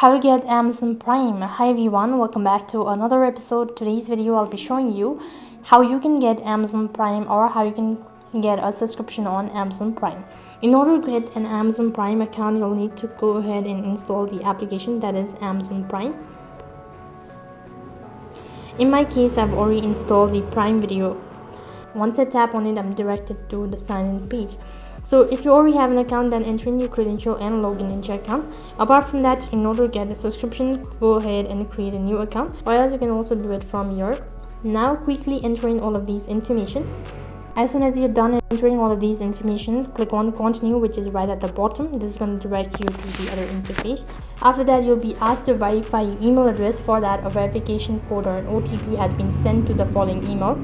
How to get Amazon Prime. Hi everyone, welcome back to another episode. Today's video I'll be showing you how you can get Amazon Prime or how you can get a subscription on Amazon Prime. In order to get an Amazon Prime account, you'll need to go ahead and install the application that is Amazon Prime. In my case, I've already installed the Prime Video. Once I tap on it, I'm directed to the sign-in page. So if you already have an account, then enter in your credential and log in into your account. Apart from that, in order to get a subscription, go ahead and create a new account, or else you can also do it from your. Now quickly enter in all of these information. As soon as you're done entering all of these information, click on continue, which is right at the bottom. This is going to direct you to the other interface. After that, you'll be asked to verify your email address. For that, a verification code or an OTP has been sent to the following email.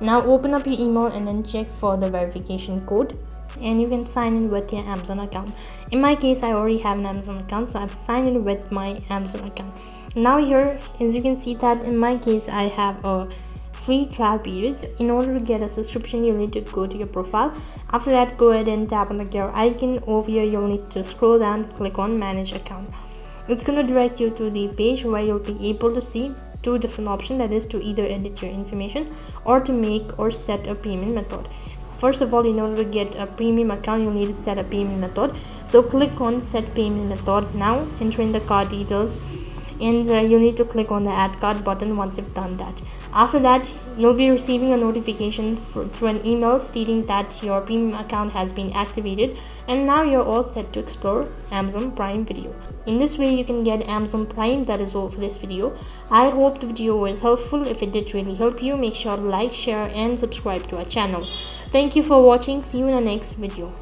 Now open up your email and then check for the verification code, and you can sign in with your Amazon account. In my case, I already have an Amazon account, so I've signed in with my Amazon account. Now here, as you can see that in my case, I have a free trial period. In order to get a subscription, you need to go to your profile. After that, go ahead and tap on the gear icon. Over here, you'll need to scroll down, click on manage account. It's going to direct you to the page where you'll be able to see two different options, that is to either edit your information or to make or set a payment method. First of all, in order to get a premium account, you'll need to set a payment method. So click on set payment method. Now enter in the card details, and you need to click on the add card button once you've done that. After that, you'll be receiving a notification through an email stating that your premium account has been activated, and now you're all set to explore Amazon Prime Video. In this way, you can get Amazon Prime. That is all for this video. I hope the video was helpful. If it did really help you, make sure to like, share and subscribe to our channel. Thank you for watching. See you in the next video.